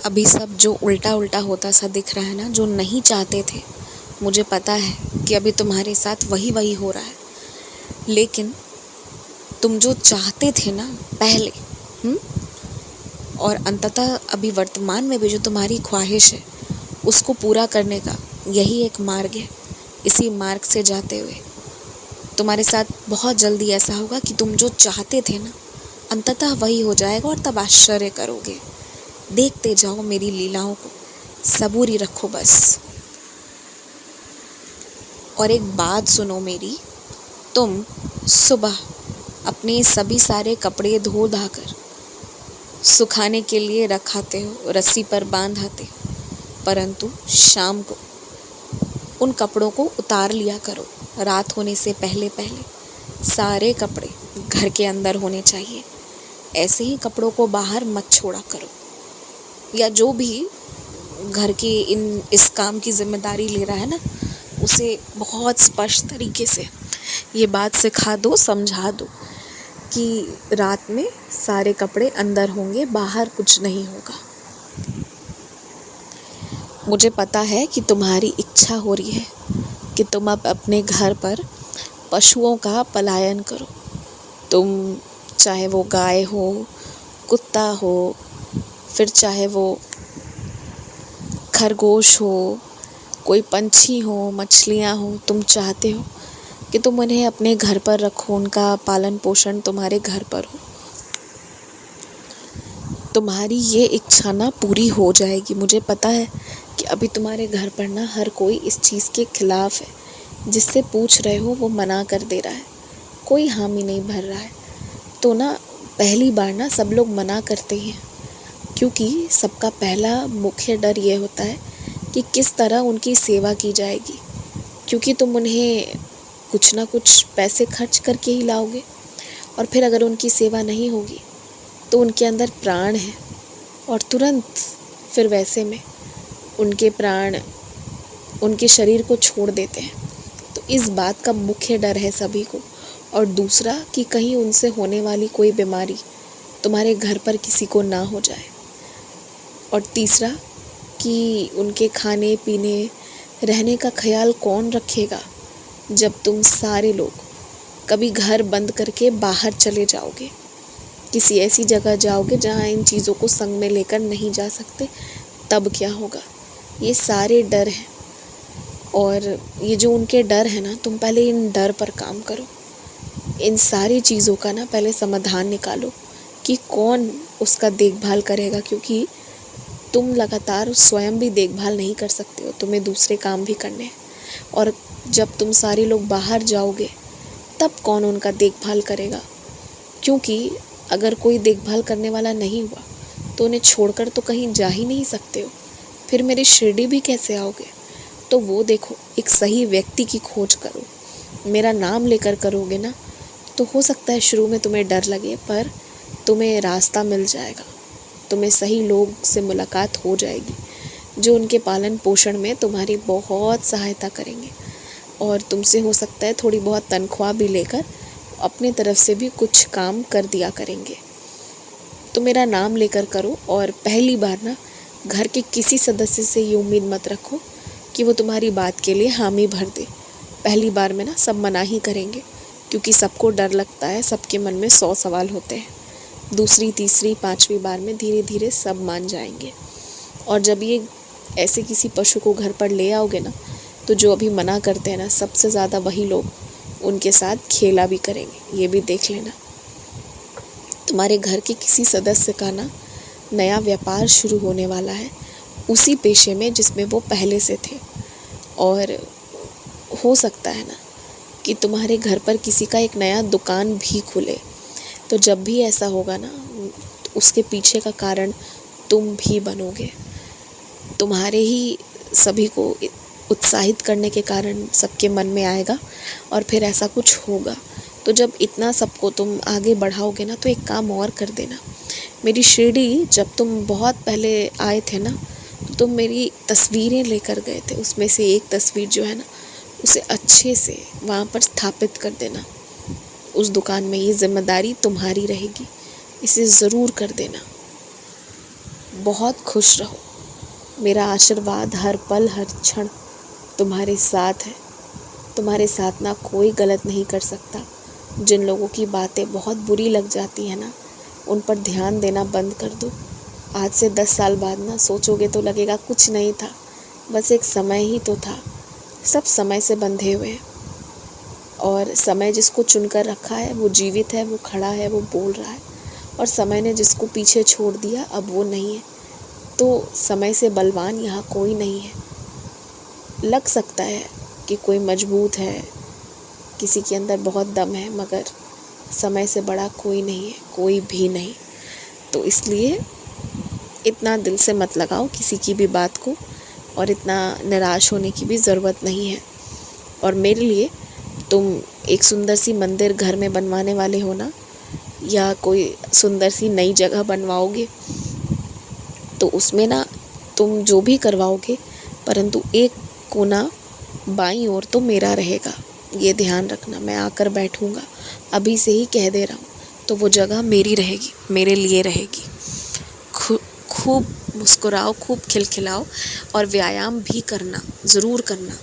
अभी सब जो उल्टा उल्टा होता सा दिख रहा है ना, जो नहीं चाहते थे, मुझे पता है कि अभी तुम्हारे साथ वही वही हो रहा है। लेकिन तुम जो चाहते थे ना पहले, और अंततः अभी वर्तमान में भी जो तुम्हारी ख्वाहिश है उसको पूरा करने का यही एक मार्ग है। इसी मार्ग से जाते हुए तुम्हारे साथ बहुत जल्दी ऐसा होगा कि तुम जो चाहते थे ना अंततः वही हो जाएगा, और तब आश्चर्य करोगे। देखते जाओ मेरी लीलाओं को, सबूरी रखो बस। और एक बात सुनो मेरी, तुम सुबह अपने सभी सारे कपड़े धो धाकर सुखाने के लिए रखाते हो, रस्सी पर बांधाते हो, परंतु शाम को उन कपड़ों को उतार लिया करो। रात होने से पहले पहले सारे कपड़े घर के अंदर होने चाहिए। ऐसे ही कपड़ों को बाहर मत छोड़ा करो, या जो भी घर की इस काम की जिम्मेदारी ले रहा है ना, उसे बहुत स्पष्ट तरीके से ये बात सिखा दो, समझा दो कि रात में सारे कपड़े अंदर होंगे, बाहर कुछ नहीं होगा। मुझे पता है कि तुम्हारी इच्छा हो रही है कि तुम अब अपने घर पर पशुओं का पलायन करो। तुम चाहे वो गाय हो, कुत्ता हो, फिर चाहे वो खरगोश हो, कोई पंछी हो, मछलियाँ हो, तुम चाहते हो कि तुम उन्हें अपने घर पर रखो, उनका पालन पोषण तुम्हारे घर पर हो। तुम्हारी ये इच्छा ना पूरी हो जाएगी। मुझे पता है कि अभी तुम्हारे घर पर ना हर कोई इस चीज़ के खिलाफ है, जिससे पूछ रहे हो वो मना कर दे रहा है, कोई हामी नहीं भर रहा है। तो ना पहली बार ना सब लोग मना करते हैं, क्योंकि सबका पहला मुख्य डर ये होता है कि किस तरह उनकी सेवा की जाएगी, क्योंकि तुम उन्हें कुछ ना कुछ पैसे खर्च करके ही लाओगे, और फिर अगर उनकी सेवा नहीं होगी तो उनके अंदर प्राण है, और तुरंत फिर वैसे में उनके प्राण उनके शरीर को छोड़ देते हैं। तो इस बात का मुख्य डर है सभी को। और दूसरा कि कहीं उनसे होने वाली कोई बीमारी तुम्हारे घर पर किसी को ना हो जाए। और तीसरा कि उनके खाने पीने रहने का ख्याल कौन रखेगा जब तुम सारे लोग कभी घर बंद करके बाहर चले जाओगे, किसी ऐसी जगह जाओगे जहाँ इन चीज़ों को संग में लेकर नहीं जा सकते, तब क्या होगा। ये सारे डर हैं, और ये जो उनके डर है ना, तुम पहले इन डर पर काम करो। इन सारी चीज़ों का ना पहले समाधान निकालो कि कौन उसका देखभाल करेगा, क्योंकि तुम लगातार स्वयं भी देखभाल नहीं कर सकते हो, तुम्हें दूसरे काम भी करने हैं। और जब तुम सारे लोग बाहर जाओगे तब कौन उनका देखभाल करेगा, क्योंकि अगर कोई देखभाल करने वाला नहीं हुआ तो उन्हें छोड़कर तो कहीं जा ही नहीं सकते हो। फिर मेरी शिरडी भी कैसे आओगे। तो वो देखो, एक सही व्यक्ति की खोज करो। मेरा नाम लेकर करोगे ना, तो हो सकता है शुरू में तुम्हें डर लगे, पर तुम्हें रास्ता मिल जाएगा। तुम्हें सही लोग से मुलाकात हो जाएगी जो उनके पालन पोषण में तुम्हारी बहुत सहायता करेंगे, और तुमसे हो सकता है थोड़ी बहुत तनख्वाह भी लेकर अपनी तरफ से भी कुछ काम कर दिया करेंगे। तो मेरा नाम लेकर करो, और पहली बार ना घर के किसी सदस्य से ये उम्मीद मत रखो कि वो तुम्हारी बात के लिए हामी भर दे। पहली बार में ना सब मना ही करेंगे, क्योंकि सबको डर लगता है, सबके मन में 100 सवाल होते हैं। दूसरी, तीसरी, 5वीं बार में धीरे धीरे सब मान जाएंगे। और जब ये ऐसे किसी पशु को घर पर ले आओगे ना, तो जो अभी मना करते हैं ना, सबसे ज़्यादा वही लोग उनके साथ खेला भी करेंगे। ये भी देख लेना। तुम्हारे घर के किसी सदस्य का ना नया व्यापार शुरू होने वाला है, उसी पेशे में जिसमें वो पहले से थे। और हो सकता है ना कि तुम्हारे घर पर किसी का एक नया दुकान भी खुले। तो जब भी ऐसा होगा ना, तो उसके पीछे का कारण तुम भी बनोगे। तुम्हारे ही सभी को उत्साहित करने के कारण सबके मन में आएगा, और फिर ऐसा कुछ होगा। तो जब इतना सबको तुम आगे बढ़ाओगे ना, तो एक काम और कर देना। मेरी शिरडी जब तुम बहुत पहले आए थे ना, तो तुम मेरी तस्वीरें लेकर गए थे। उसमें से एक तस्वीर जो है ना, उसे अच्छे से वहाँ पर स्थापित कर देना उस दुकान में। ये जिम्मेदारी तुम्हारी रहेगी, इसे ज़रूर कर देना। बहुत खुश रहो। मेरा आशीर्वाद हर पल हर क्षण तुम्हारे साथ है। तुम्हारे साथ ना कोई गलत नहीं कर सकता। जिन लोगों की बातें बहुत बुरी लग जाती है ना, उन पर ध्यान देना बंद कर दो। आज से 10 साल बाद ना सोचोगे तो लगेगा कुछ नहीं था, बस एक समय ही तो था। सब समय से बंधे हुए हैं और समय जिसको चुनकर रखा है वो जीवित है, वो खड़ा है, वो बोल रहा है। और समय ने जिसको पीछे छोड़ दिया अब वो नहीं है। तो समय से बलवान यहाँ कोई नहीं है। लग सकता है कि कोई मजबूत है, किसी के अंदर बहुत दम है, मगर समय से बड़ा कोई नहीं है, कोई भी नहीं। तो इसलिए इतना दिल से मत लगाओ किसी की भी बात को, और इतना निराश होने की भी ज़रूरत नहीं है। और मेरे लिए तुम एक सुंदर सी मंदिर घर में बनवाने वाले हो ना, या कोई सुंदर सी नई जगह बनवाओगे, तो उसमें ना तुम जो भी करवाओगे, परंतु एक कोना बाईं ओर तो मेरा रहेगा। ये ध्यान रखना। मैं आकर बैठूंगा, अभी से ही कह दे रहा हूँ, तो वो जगह मेरी रहेगी, मेरे लिए रहेगी। खूब मुस्कुराओ, खूब खिलखिलाओ, और व्यायाम भी करना, ज़रूर करना।